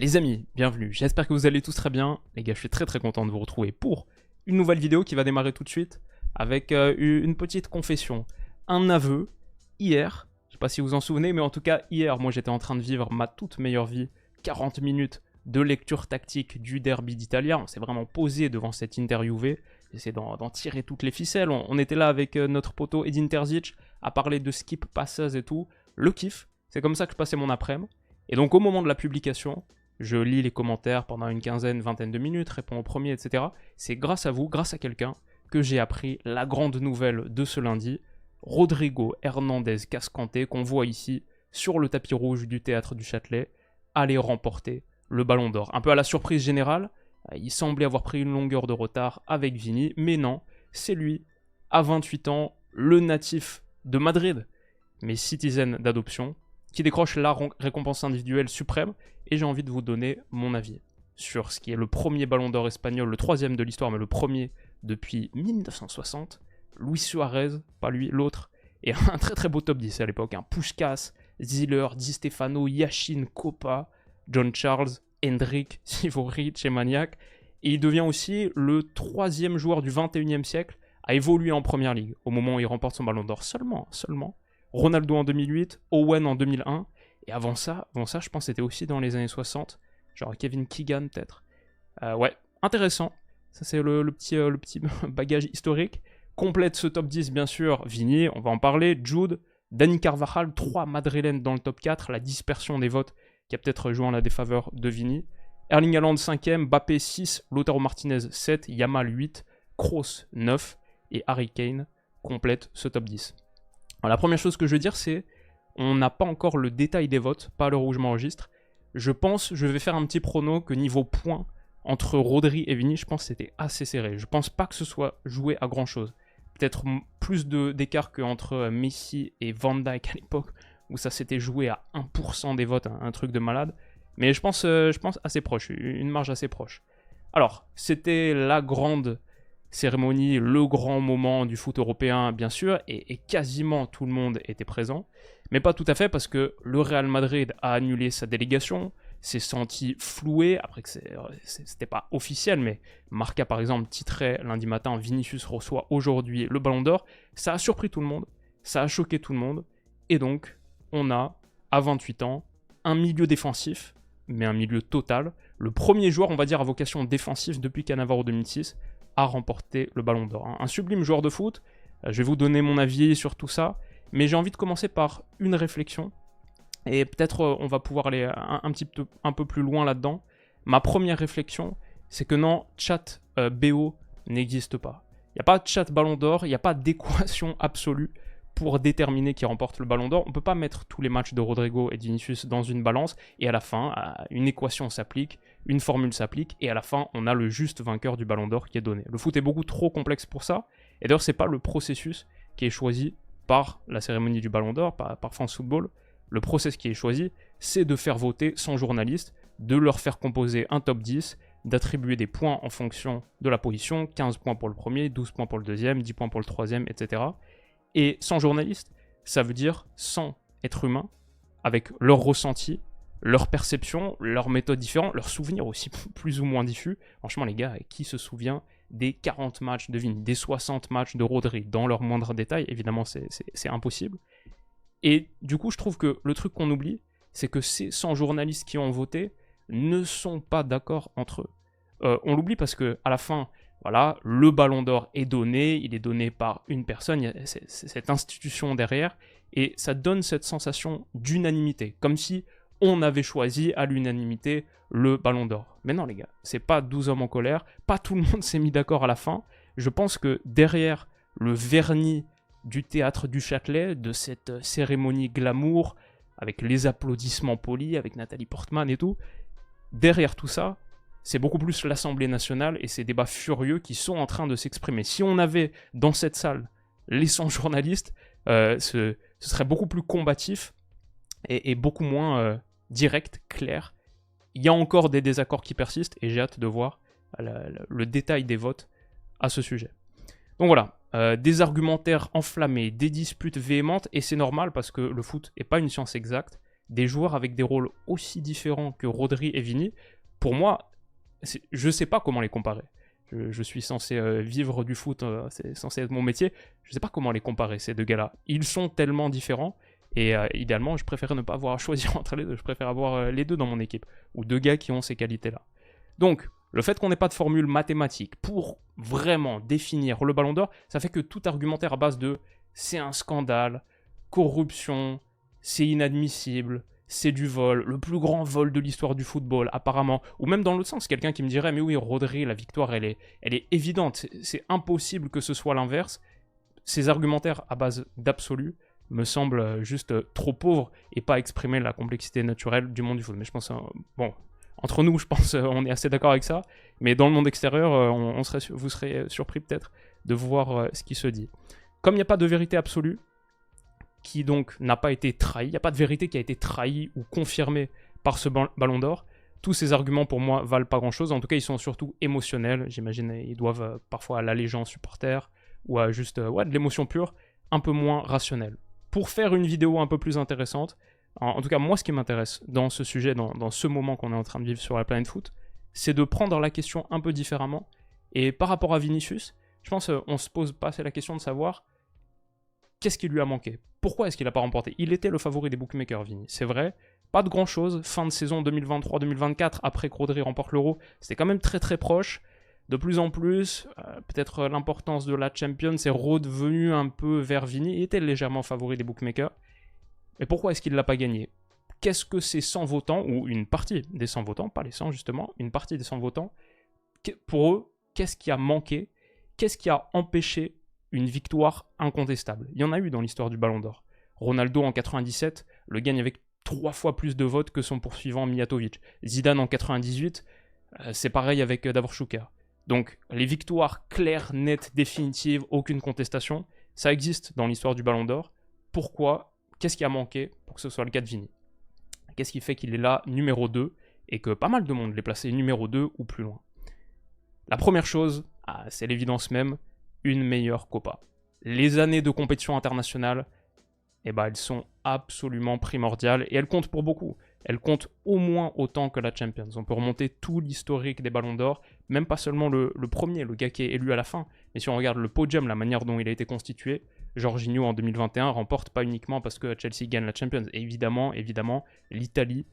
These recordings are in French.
Les amis, bienvenue, j'espère que vous allez tous très bien. Les gars, je suis très content de vous retrouver pour une nouvelle vidéo qui va démarrer tout de suite avec une petite confession. Un aveu, hier, je sais pas si vous en souvenez, mais en tout cas hier, moi j'étais en train de vivre ma toute meilleure vie, 40 minutes de lecture tactique du derby d'Italia. On s'est vraiment posé devant cette interviewé, j'essaie d'en tirer toutes les ficelles. On était là avec notre poteau Edin Terzic à parler de skip passes et tout. Le kiff, c'est comme ça que je passais mon après-midi. Et donc au moment de la publication, je lis les commentaires pendant une quinzaine, vingtaine de minutes, réponds au premier, etc. C'est grâce à vous, grâce à quelqu'un, que j'ai appris la grande nouvelle de ce lundi. Rodrigo Hernandez Cascante, qu'on voit ici sur le tapis rouge du Théâtre du Châtelet, allait remporter le Ballon d'Or. Un peu à la surprise générale, il semblait avoir pris une longueur de retard avec Vini, mais non, c'est lui, à 28 ans, le natif de Madrid, mais citizen d'adoption, qui décroche la récompense individuelle suprême, et j'ai envie de vous donner mon avis sur ce qui est le premier Ballon d'Or espagnol, le troisième de l'histoire, mais le premier depuis 1960. Luis Suarez, pas lui, l'autre, et un très beau top 10 à l'époque. Puskás, Ziller, Di Stefano, Yashin, Copa, John Charles, Hendrik, Sivori, Chemaniak, et il devient aussi le troisième joueur du 21e siècle à évoluer en Première Ligue, au moment où il remporte son Ballon d'Or seulement. Ronaldo en 2008, Owen en 2001, et avant ça, je pense que c'était aussi dans les années 60, genre Kevin Keegan peut-être. Ouais, intéressant. Ça c'est le petit bagage historique. Complète ce top 10 bien sûr, Vini, on va en parler, Jude, Dani Carvajal, 3 madrilènes dans le top 4, la dispersion des votes qui a peut-être joué en la défaveur de Vini. Erling Haaland 5ème, Mbappé 6, Lautaro Martinez 7, Yamal 8, Kroos 9 et Harry Kane complète ce top 10. Alors, la première chose que je veux dire, c'est on n'a pas encore le détail des votes, pas à l'heure où je m'enregistre. Je vais faire un petit prono que niveau points, entre Rodri et Vini, je pense que c'était assez serré. Je pense pas que ce soit joué à grand chose. Peut-être plus d'écart qu'entre Messi et Van Dijk à l'époque, où ça s'était joué à 1% des votes, un truc de malade. Mais je pense assez proche, une marge assez proche. Alors, c'était la grande cérémonie, le grand moment du foot européen, bien sûr, et quasiment tout le monde était présent. Mais pas tout à fait, parce que le Real Madrid a annulé sa délégation, s'est senti floué, après que c'était pas officiel, mais Marca, par exemple, titrait lundi matin, Vinicius reçoit aujourd'hui le Ballon d'Or. Ça a surpris tout le monde, ça a choqué tout le monde, et donc, on a, à 28 ans, un milieu défensif, mais un milieu total. Le premier joueur, on va dire, à vocation défensive depuis Cannavaro 2006, a remporté le Ballon d'Or. Un sublime joueur de foot, je vais vous donner mon avis sur tout ça, mais j'ai envie de commencer par une réflexion, et peut-être on va pouvoir aller un peu plus loin là-dedans. Ma première réflexion, c'est que non, chat BO n'existe pas. Il n'y a pas de chat Ballon d'Or, il n'y a pas d'équation absolue pour déterminer qui remporte le Ballon d'Or. On ne peut pas mettre tous les matchs de Rodrigo et de Vinicius dans une balance, et à la fin, une équation s'applique, une formule s'applique, et à la fin, on a le juste vainqueur du Ballon d'Or qui est donné. Le foot est beaucoup trop complexe pour ça, et d'ailleurs, c'est pas le processus qui est choisi par la cérémonie du Ballon d'Or, par France Football. Le process qui est choisi, c'est de faire voter 100 journalistes, de leur faire composer un top 10, d'attribuer des points en fonction de la position, 15 points pour le premier, 12 points pour le deuxième, 10 points pour le troisième, etc. Et 100 journalistes, ça veut dire 100 êtres humains, avec leur ressenti, leur perception, leurs méthodes différentes, leurs souvenirs aussi plus ou moins diffus. Franchement les gars, qui se souvient des 40 matchs de Vini, des 60 matchs de Rodri, dans leurs moindres détails? Évidemment c'est impossible. Et du coup je trouve que le truc qu'on oublie, c'est que ces 100 journalistes qui ont voté ne sont pas d'accord entre eux. On l'oublie parce que à la fin, voilà, le Ballon d'Or est donné, il est donné par une personne, il y a cette institution derrière, et ça donne cette sensation d'unanimité, comme si on avait choisi à l'unanimité le Ballon d'Or. Mais non les gars, c'est pas 12 hommes en colère, pas tout le monde s'est mis d'accord à la fin. Je pense que derrière le vernis du Théâtre du Châtelet, de cette cérémonie glamour, avec les applaudissements polis, avec Nathalie Portman et tout, derrière tout ça, c'est beaucoup plus l'Assemblée nationale et ces débats furieux qui sont en train de s'exprimer. Si on avait dans cette salle les 100 journalistes, ce serait beaucoup plus combatif et beaucoup moins direct, clair. Il y a encore des désaccords qui persistent et j'ai hâte de voir le détail des votes à ce sujet. Donc voilà, des argumentaires enflammés, des disputes véhémentes, et c'est normal parce que le foot n'est pas une science exacte. des joueurs avec des rôles aussi différents que Rodri et Vini, pour moi, je ne sais pas comment les comparer. Je suis censé vivre du foot, c'est censé être mon métier. Je ne sais pas comment les comparer, ces deux gars-là. Ils sont tellement différents. Et idéalement, je préférais ne pas avoir à choisir entre les deux. Je préfère avoir les deux dans mon équipe. Ou deux gars qui ont ces qualités-là. Donc, le fait qu'on n'ait pas de formule mathématique pour vraiment définir le Ballon d'Or, ça fait que tout argumentaire à base de « c'est un scandale »,« corruption »,« c'est inadmissible », c'est du vol, le plus grand vol de l'histoire du football, apparemment. Ou même dans l'autre sens, quelqu'un qui me dirait « mais oui, Rodri, la victoire, elle est évidente, c'est impossible que ce soit l'inverse ». Ces argumentaires à base d'absolu me semblent juste trop pauvres et pas exprimer la complexité naturelle du monde du foot. Mais je pense, bon, entre nous, je pense on est assez d'accord avec ça. Mais dans le monde extérieur, vous serez surpris peut-être de voir ce qui se dit. Comme il n'y a pas de vérité absolue, qui donc n'a pas été trahi, il n'y a pas de vérité qui a été trahie ou confirmée par ce Ballon d'Or, tous ces arguments pour moi valent pas grand chose, en tout cas ils sont surtout émotionnels, j'imagine ils doivent parfois à l'allégeance supporter ou à juste de l'émotion pure, un peu moins rationnelle. Pour faire une vidéo un peu plus intéressante, en tout cas moi ce qui m'intéresse dans ce sujet, dans ce moment qu'on est en train de vivre sur la planète foot, c'est de prendre la question un peu différemment, et par rapport à Vinicius, je pense qu'on se pose pas assez la question de savoir qu'est-ce qui lui a manqué. Pourquoi est-ce qu'il n'a pas remporté? Il était le favori des bookmakers, Vini, c'est vrai. Pas de grand-chose. Fin de saison 2023-2024, après que Rodri remporte l'Euro, c'était quand même très très proche. De plus en plus, peut-être l'importance de la Champions est redevenu un peu vers Vini. Il était légèrement favori des bookmakers. Mais pourquoi est-ce qu'il ne l'a pas gagné? Qu'est-ce que ces 100 votants, ou une partie des 100 votants, pas les 100 justement, une partie des 100 votants, pour eux, qu'est-ce qui a manqué? Qu'est-ce qui a empêché une victoire incontestable? Il y en a eu dans l'histoire du Ballon d'Or. Ronaldo en 97 le gagne avec 3 fois plus de votes que son poursuivant Mijatovic. Zidane en 98, c'est pareil avec Davor Šuker. Donc les victoires claires, nettes, définitives, aucune contestation, ça existe dans l'histoire du Ballon d'Or. Pourquoi? Qu'est-ce qui a manqué pour que ce soit le cas de Vini? Qu'est-ce qui fait qu'il est là numéro 2 et que pas mal de monde l'ait placé numéro 2 ou plus loin? La première chose, c'est l'évidence même, une meilleure Copa. Les années de compétition internationale, elles sont absolument primordiales et elles comptent pour beaucoup. Elles comptent au moins autant que la Champions. On peut remonter tout l'historique des Ballons d'Or, même pas seulement le premier, le gars qui est élu à la fin, mais si on regarde le podium, la manière dont il a été constitué, Jorginho en 2021 remporte pas uniquement parce que Chelsea gagne la Champions. Et évidemment, l'Italie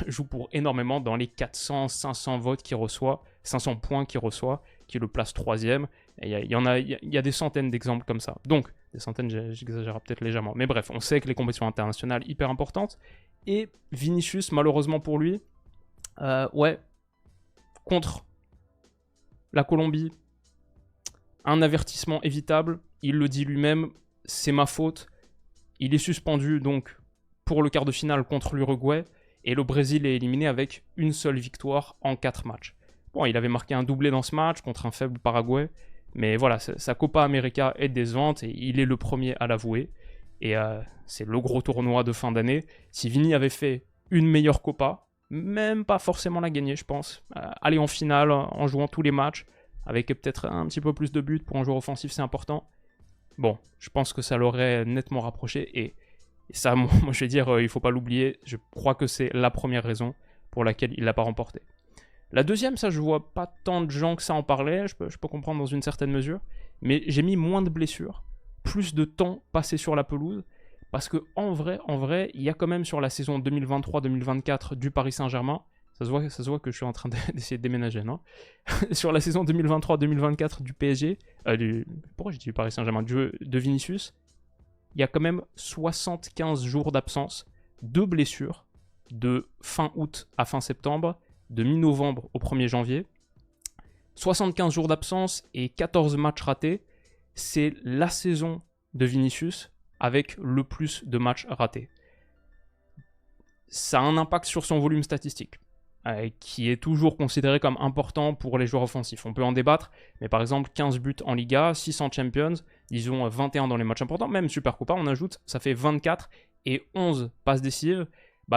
joue pour énormément dans les 400-500 votes qu'il reçoit, 500 points qu'il reçoit, qui le place 3e. Il y a des centaines d'exemples comme ça. Donc, des centaines, j'exagère peut-être légèrement. Mais bref, on sait que les compétitions internationales hyper importantes. Et Vinicius, malheureusement pour lui, contre la Colombie, un avertissement évitable. Il le dit lui-même, c'est ma faute. Il est suspendu donc pour le quart de finale contre l'Uruguay. Et le Brésil est éliminé avec une seule victoire en 4 matchs. Bon, il avait marqué un doublé dans ce match contre un faible Paraguay. Mais voilà, sa Copa América est décevante et il est le premier à l'avouer. Et c'est le gros tournoi de fin d'année. Si Vini avait fait une meilleure Copa, même pas forcément la gagner, je pense, aller en finale en jouant tous les matchs, avec peut-être un petit peu plus de buts pour un joueur offensif, c'est important. Bon, je pense que ça l'aurait nettement rapproché. Et ça, moi je vais dire, il ne faut pas l'oublier, je crois que c'est la première raison pour laquelle il ne l'a pas remporté. La deuxième, ça je vois pas tant de gens que ça en parlaient, je peux comprendre dans une certaine mesure, mais j'ai mis moins de blessures, plus de temps passé sur la pelouse, parce que en vrai, il y a quand même sur la saison 2023-2024 du Paris Saint-Germain, ça se voit que je suis en train d'essayer de déménager, non? Sur la saison 2023-2024 du PSG, pourquoi j'ai dit du Paris Saint-Germain, de Vinicius, il y a quand même 75 jours d'absence, 2 blessures, de fin août à fin septembre, de mi-novembre au 1er janvier, 75 jours d'absence et 14 matchs ratés, c'est la saison de Vinicius avec le plus de matchs ratés. Ça a un impact sur son volume statistique, qui est toujours considéré comme important pour les joueurs offensifs. On peut en débattre, mais par exemple 15 buts en Liga, 6 en Champions, disons 21 dans les matchs importants, même Supercopa, on ajoute, ça fait 24 et 11 passes décisives.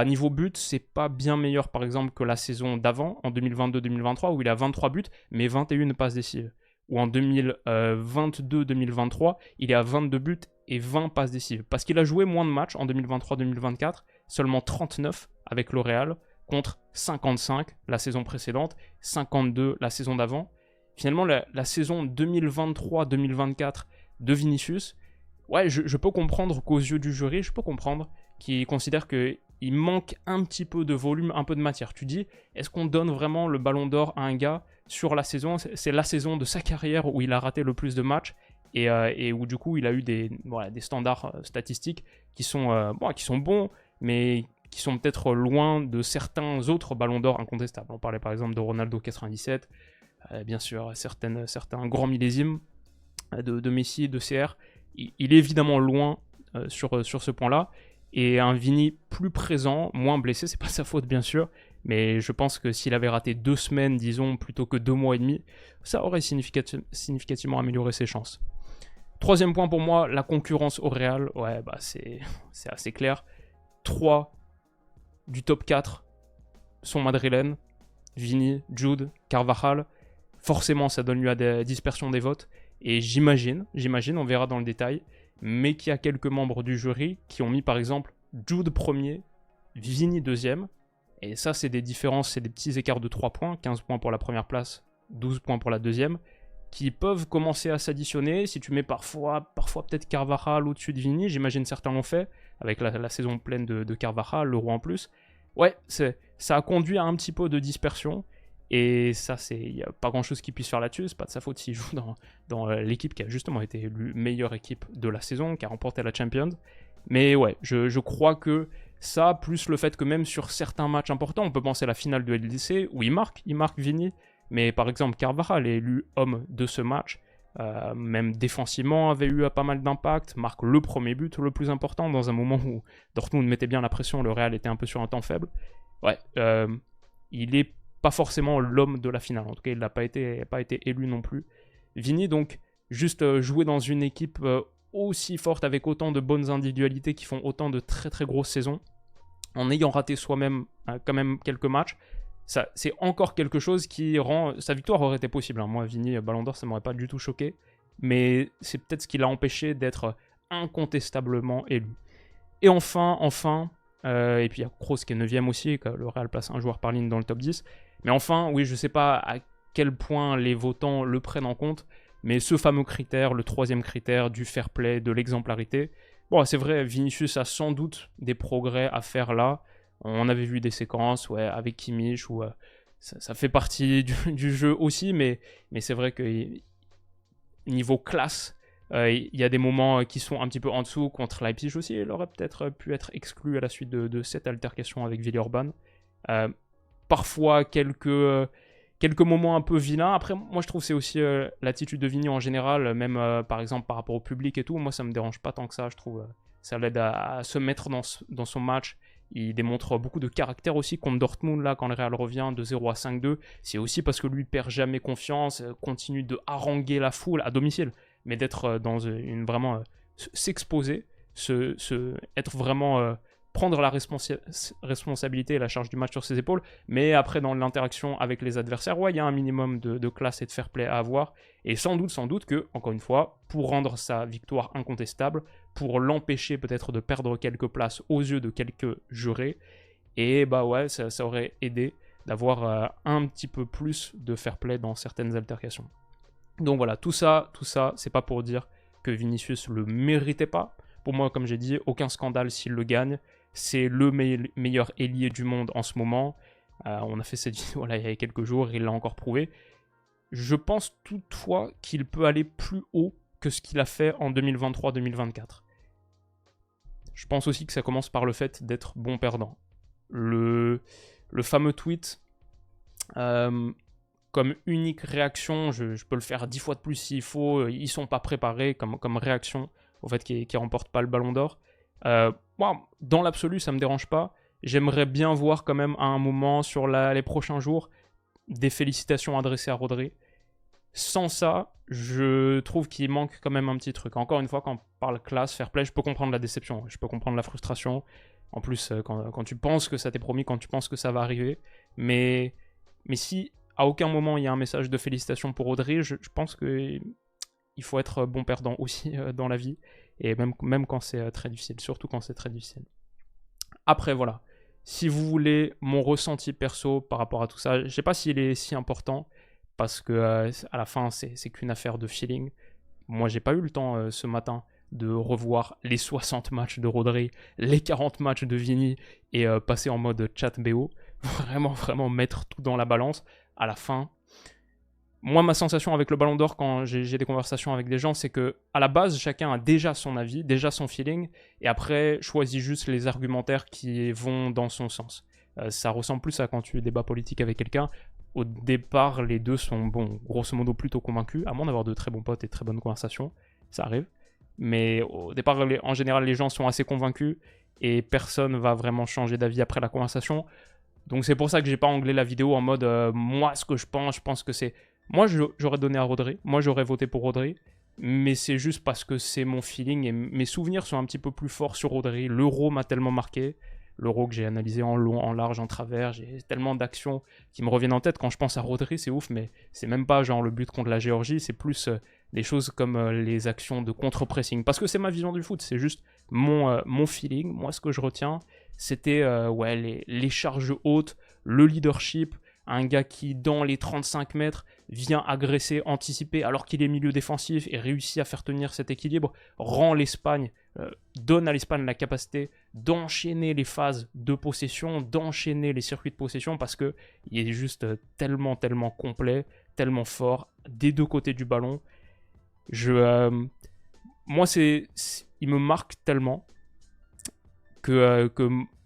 Niveau but, c'est pas bien meilleur par exemple que la saison d'avant, en 2022-2023, où il a 23 buts, mais 21 passes décisives. Ou en 2022-2023, il est à 22 buts et 20 passes décisives. Parce qu'il a joué moins de matchs en 2023-2024, seulement 39 avec le Real, contre 55 la saison précédente, 52 la saison d'avant. Finalement, la saison 2023-2024 de Vinicius, ouais, je peux comprendre qu'aux yeux du jury, je peux comprendre qu'il considère qu'il manque un petit peu de volume, un peu de matière. Tu dis, est-ce qu'on donne vraiment le ballon d'or à un gars sur la saison? C'est la saison de sa carrière où il a raté le plus de matchs et où du coup il a eu des standards statistiques qui sont bons, mais qui sont peut-être loin de certains autres ballons d'or incontestables. On parlait par exemple de Ronaldo 97, bien sûr certains grands millésimes de Messi, de CR. Il est évidemment loin sur ce point-là, et un Vini plus présent, moins blessé, c'est pas sa faute bien sûr, mais je pense que s'il avait raté 2 semaines, disons, plutôt que 2 mois et demi, ça aurait significativement amélioré ses chances. Troisième point pour moi, la concurrence au Real, ouais, bah c'est assez clair. 3 du top 4 sont madrilènes, Vini, Jude, Carvajal. Forcément, ça donne lieu à des dispersions des votes, et j'imagine, on verra dans le détail, mais qu'il y a quelques membres du jury qui ont mis par exemple Jude premier, Vini deuxième, et ça c'est des différences, c'est des petits écarts de 3 points, 15 points pour la première place, 12 points pour la deuxième, qui peuvent commencer à s'additionner. Si tu mets parfois peut-être Carvajal au-dessus de Vini, j'imagine certains l'ont fait, avec la saison pleine de Carvajal, l'Euro en plus, ouais, ça a conduit à un petit peu de dispersion. Et ça, il n'y a pas grand-chose qui puisse faire là-dessus, c'est pas de sa faute s'il joue dans l'équipe qui a justement été élue meilleure équipe de la saison, qui a remporté la Champions. Mais ouais, je crois que ça, plus le fait que même sur certains matchs importants, on peut penser à la finale de LDC, où il marque Vini, mais par exemple Carvajal est élu homme de ce match, même défensivement avait eu pas mal d'impact, marque le premier but le plus important, dans un moment où Dortmund mettait bien la pression, le Real était un peu sur un temps faible. Ouais, il est pas forcément l'homme de la finale. En tout cas, il n'a pas été élu non plus. Vini, donc, juste jouer dans une équipe aussi forte, avec autant de bonnes individualités qui font autant de très très grosses saisons, en ayant raté soi-même quand même quelques matchs, c'est encore quelque chose qui rend... Sa victoire aurait été possible. Hein. Moi, Vini, Ballon d'Or, ça ne m'aurait pas du tout choqué. Mais c'est peut-être ce qui l'a empêché d'être incontestablement élu. Et enfin, et puis il y a Kroos qui est 9ème aussi, que le Real place un joueur par ligne dans le top 10. Mais enfin, oui, je ne sais pas à quel point les votants le prennent en compte, mais ce fameux critère, le 3e critère du fair play, de l'exemplarité, bon, c'est vrai, Vinicius a sans doute des progrès à faire là. On avait vu des séquences avec Kimmich, où ça fait partie du jeu aussi, mais c'est vrai que niveau classe, il y a des moments qui sont un petit peu en dessous. Contre Leipzig aussi, il aurait peut-être pu être exclu à la suite de cette altercation avec Villeurbanne. Parfois quelques moments un peu vilains. Après, moi je trouve que c'est aussi l'attitude de Vini en général, même par exemple par rapport au public et tout. Moi ça me dérange pas tant que ça, je trouve. Ça l'aide à se mettre dans son match. Il démontre beaucoup de caractère aussi contre Dortmund, là, quand le Real revient de 0 à 5-2. C'est aussi parce que lui perd jamais confiance, continue de haranguer la foule à domicile, mais d'être dans une vraiment... s'exposer, être vraiment... prendre la responsabilité et la charge du match sur ses épaules, mais après dans l'interaction avec les adversaires, ouais, il y a un minimum de classe et de fair play à avoir, et sans doute que, encore une fois, pour rendre sa victoire incontestable, pour l'empêcher peut-être de perdre quelques places aux yeux de quelques jurés, et bah ouais, ça aurait aidé d'avoir un petit peu plus de fair play dans certaines altercations. Donc voilà, tout ça, c'est pas pour dire que Vinicius le méritait pas. Pour moi, comme j'ai dit, aucun scandale s'il le gagne. C'est le meilleur ailier du monde en ce moment. On a fait cette vidéo là il y a quelques jours, il l'a encore prouvé. Je pense toutefois qu'il peut aller plus haut que ce qu'il a fait en 2023-2024. Je pense aussi que ça commence par le fait d'être bon perdant. Le fameux tweet, comme unique réaction, je peux le faire 10 fois de plus s'il faut, ils sont pas préparés comme réaction au fait qu'ils ne remportent pas le Ballon d'Or. Dans l'absolu, ça me dérange pas. J'aimerais bien voir quand même à un moment sur les prochains jours des félicitations adressées à Rodri. Sans ça, je trouve qu'il manque quand même un petit truc. Encore une fois, quand on parle classe, fair play, je peux comprendre la déception, je peux comprendre la frustration. En plus, quand tu penses que ça t'est promis, quand tu penses que ça va arriver. Mais si à aucun moment il y a un message de félicitations pour Rodri, je pense qu'il faut être bon perdant aussi dans la vie. Et même quand c'est très difficile, surtout quand c'est très difficile. Après, voilà. Si vous voulez mon ressenti perso par rapport à tout ça, je sais pas s'il est si important, parce que à la fin, c'est qu'une affaire de feeling. Moi, j'ai pas eu le temps ce matin de revoir les 60 matchs de Rodri, les 40 matchs de Vini et passer en mode chat BO. Vraiment, vraiment mettre tout dans la balance. À la fin, moi, ma sensation avec le Ballon d'Or quand j'ai des conversations avec des gens, c'est que à la base, chacun a déjà son avis, déjà son feeling, et après, choisit juste les argumentaires qui vont dans son sens. Ça ressemble plus à quand tu débats politiques avec quelqu'un. Au départ, les deux sont, bon, grosso modo, plutôt convaincus, à moins d'avoir de très bons potes et de très bonnes conversations, ça arrive. Mais au départ, en général, les gens sont assez convaincus, et personne va vraiment changer d'avis après la conversation. Donc c'est pour ça que j'ai pas anglais la vidéo en mode moi ce que je pense que c'est. Moi j'aurais donné à Rodri, moi j'aurais voté pour Rodri, mais c'est juste parce que c'est mon feeling et mes souvenirs sont un petit peu plus forts sur Rodri. L'Euro m'a tellement marqué, l'Euro que j'ai analysé en long, en large, en travers, j'ai tellement d'actions qui me reviennent en tête quand je pense à Rodri, c'est ouf, mais c'est même pas genre le but contre la Géorgie, c'est plus des choses comme les actions de contre-pressing, parce que c'est ma vision du foot, c'est juste mon feeling, moi ce que je retiens, c'était ouais, les charges hautes, le leadership, un gars qui, dans les 35 mètres, vient agresser, anticiper, alors qu'il est milieu défensif et réussit à faire tenir cet équilibre, rend l'Espagne, donne à l'Espagne la capacité d'enchaîner les phases de possession, d'enchaîner les circuits de possession, parce qu'il est juste tellement, tellement complet, tellement fort, des deux côtés du ballon. Moi, il me marque tellement que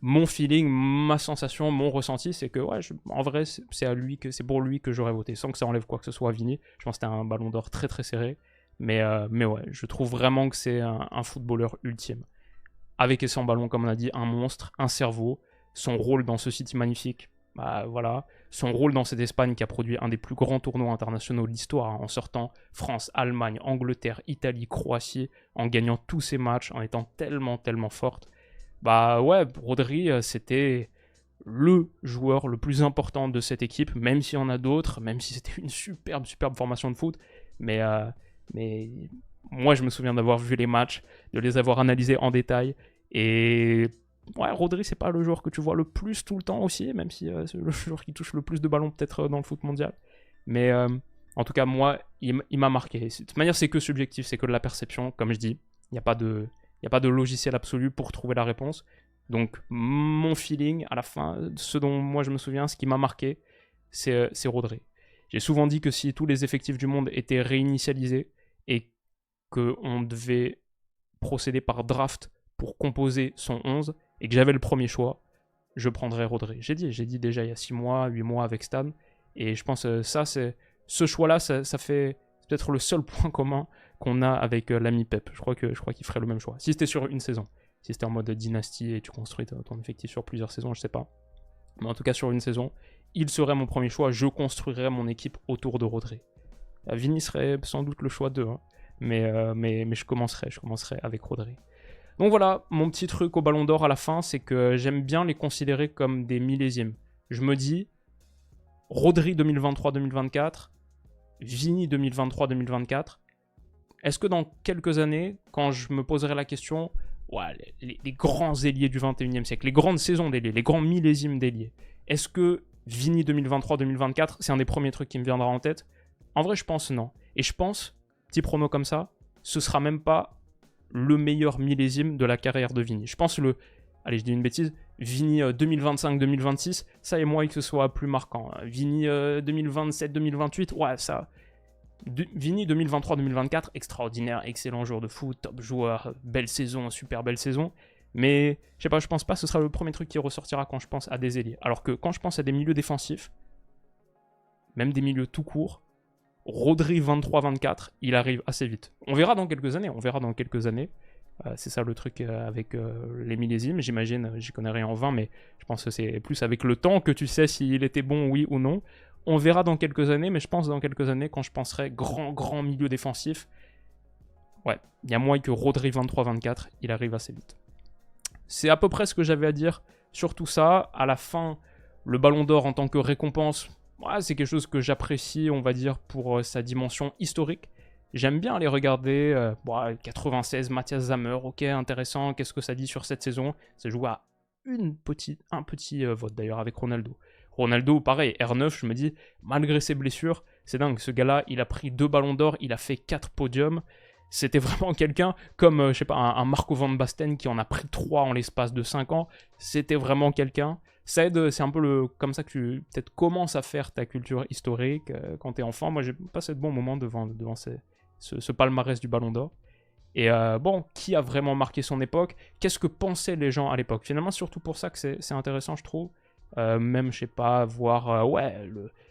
mon feeling, ma sensation, mon ressenti, c'est que ouais, en vrai, c'est pour lui que j'aurais voté, sans que ça enlève quoi que ce soit à Vini. Je pense que c'était un ballon d'or très très serré, mais ouais, je trouve vraiment que c'est un footballeur ultime. Avec et sans ballon, comme on a dit, un monstre, un cerveau, son rôle dans ce City magnifique, bah voilà, son rôle dans cette Espagne qui a produit un des plus grands tournois internationaux de l'histoire, hein, en sortant France, Allemagne, Angleterre, Italie, Croatie, en gagnant tous ses matchs, en étant tellement, tellement forte. Bah ouais, Rodri, c'était le joueur le plus important de cette équipe, même s'il y en a d'autres, même si c'était une superbe, superbe formation de foot. Mais moi, je me souviens d'avoir vu les matchs, de les avoir analysés en détail. Et ouais, Rodri, c'est pas le joueur que tu vois le plus tout le temps aussi, même si c'est le joueur qui touche le plus de ballons peut-être dans le foot mondial. Mais en tout cas, moi, il m'a marqué. De toute manière, c'est que subjectif, c'est que de la perception. Comme je dis, il n'y a pas de logiciel absolu pour trouver la réponse. Donc, mon feeling, à la fin, ce dont moi je me souviens, ce qui m'a marqué, c'est Rodri. J'ai souvent dit que si tous les effectifs du monde étaient réinitialisés et qu'on devait procéder par draft pour composer son 11 et que j'avais le premier choix, je prendrais Rodri. J'ai dit déjà il y a 6 mois, 8 mois avec Stan. Et je pense que ce choix-là, ça fait peut-être le seul point commun qu'on a avec l'ami Pep. Je crois qu'il ferait le même choix. Si c'était sur une saison. Si c'était en mode dynastie et tu construis ton effectif sur plusieurs saisons, je sais pas. Mais en tout cas, sur une saison, il serait mon premier choix. Je construirais mon équipe autour de Rodri. Vini serait sans doute le choix 2. Hein. Mais je commencerai avec Rodri. Donc voilà, mon petit truc au Ballon d'Or à la fin, c'est que j'aime bien les considérer comme des millésimes. Je me dis, Rodri 2023-2024, Vini 2023-2024, est-ce que dans quelques années, quand je me poserai la question, ouais, les grands ailiers du 21e siècle, les grandes saisons d'ailiers, les grands millésimes d'ailiers, est-ce que Vini 2023-2024, c'est un des premiers trucs qui me viendra en tête? En vrai, je pense non. Et je pense, petit prono comme ça, ce sera même pas le meilleur millésime de la carrière de Vini. Je pense allez, je dis une bêtise, Vini 2025-2026, ça et moi que ce soit plus marquant. Vini 2027-2028, ouais, ça. Vini 2023-2024, extraordinaire, excellent joueur de foot, top joueur, belle saison, super belle saison. Mais je sais pas, je pense pas que ce sera le premier truc qui ressortira quand je pense à des ailiers. Alors que quand je pense à des milieux défensifs, même des milieux tout courts, Rodri 23-24, il arrive assez vite. On verra dans quelques années. C'est ça le truc avec les millésimes. J'imagine, j'y connais rien en 20, mais je pense que c'est plus avec le temps que tu sais s'il était bon, oui ou non. On verra dans quelques années, mais je pense dans quelques années, quand je penserai grand milieu défensif, ouais, il y a moyen que Rodri 23-24, il arrive assez vite. C'est à peu près ce que j'avais à dire sur tout ça. À la fin, le Ballon d'Or en tant que récompense, ouais, c'est quelque chose que j'apprécie, on va dire, pour sa dimension historique. J'aime bien aller regarder 96, Matthias Sammer, ok, intéressant, qu'est-ce que ça dit sur cette saison? C'est joué à un petit vote d'ailleurs avec Ronaldo. Ronaldo, pareil, R9, je me dis, malgré ses blessures, c'est dingue, ce gars-là, il a pris 2 ballons d'or, il a fait 4 podiums. C'était vraiment quelqu'un comme, je sais pas, un Marco Van Basten qui en a pris 3 en l'espace de 5 ans. C'était vraiment quelqu'un. Ça aide, c'est un peu comme ça que tu peut-être commences à faire ta culture historique quand t'es enfant. Moi, j'ai passé de bons moments devant ce palmarès du Ballon d'Or. Et bon, qui a vraiment marqué son époque? Qu'est-ce que pensaient les gens à l'époque? Finalement, surtout pour ça que c'est intéressant, je trouve. Même, je sais pas, voir ouais,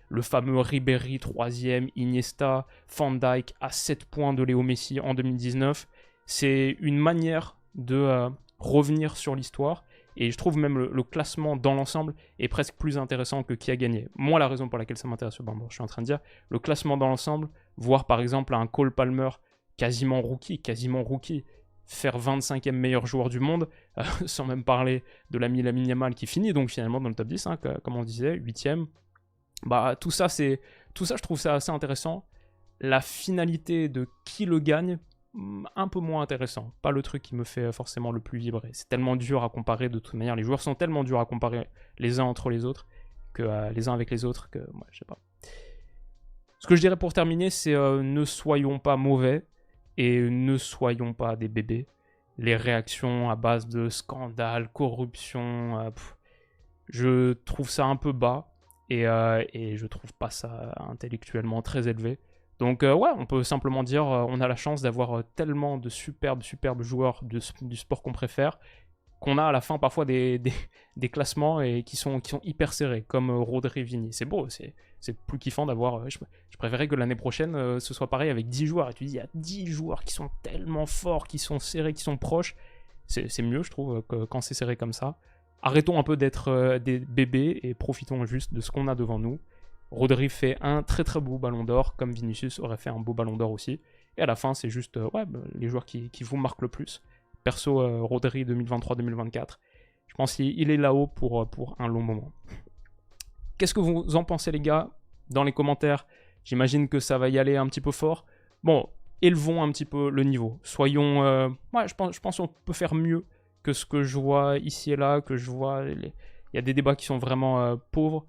le fameux Ribéry 3e, Iniesta, Van Dijk à 7 points de Léo Messi en 2019. C'est une manière de revenir sur l'histoire. Et je trouve même le classement dans l'ensemble est presque plus intéressant que qui a gagné. Moi, la raison pour laquelle ça m'intéresse, bon, je suis en train de dire, le classement dans l'ensemble, voir par exemple un Cole Palmer quasiment rookie, faire 25e meilleur joueur du monde, sans même parler de l'ami Lamine Yamal qui finit donc finalement dans le top 10, hein, comme on disait, 8e. Bah, tout ça, je trouve ça assez intéressant. La finalité de qui le gagne, un peu moins intéressant. Pas le truc qui me fait forcément le plus vibrer. C'est tellement dur à comparer de toute manière. Les joueurs sont tellement durs à comparer les uns entre les autres, que les uns avec les autres, que moi, je sais pas. Ce que je dirais pour terminer, c'est ne soyons pas mauvais et ne soyons pas des bébés. Les réactions à base de scandales, corruption, je trouve ça un peu bas et je trouve pas ça intellectuellement très élevé. Donc ouais, on peut simplement dire on a la chance d'avoir tellement de superbes joueurs du sport qu'on préfère, qu'on a à la fin parfois des classements et qui sont hyper serrés, comme Rodri, Vini. C'est beau, c'est plus kiffant d'avoir... je préférais que l'année prochaine, ce soit pareil avec 10 joueurs. Et tu dis, il y a 10 joueurs qui sont tellement forts, qui sont serrés, qui sont proches. C'est mieux, je trouve, quand c'est serré comme ça. Arrêtons un peu d'être des bébés et profitons juste de ce qu'on a devant nous. Rodri fait un très très beau ballon d'or, comme Vinicius aurait fait un beau ballon d'or aussi. Et à la fin, c'est juste ouais, les joueurs qui vous marquent le plus. Perso, Rodri 2023-2024, je pense qu'il est là-haut pour un long moment. Qu'est-ce que vous en pensez, les gars? Dans les commentaires, j'imagine que ça va y aller un petit peu fort. Bon, élevons un petit peu le niveau. Soyons... ouais, je pense qu'on peut faire mieux que ce que je vois ici et là, que je vois... Il y a des débats qui sont vraiment pauvres.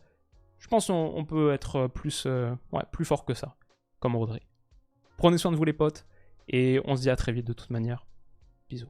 Je pense qu'on peut être plus fort que ça, comme Rodri. Prenez soin de vous, les potes, et on se dit à très vite de toute manière. Bisous.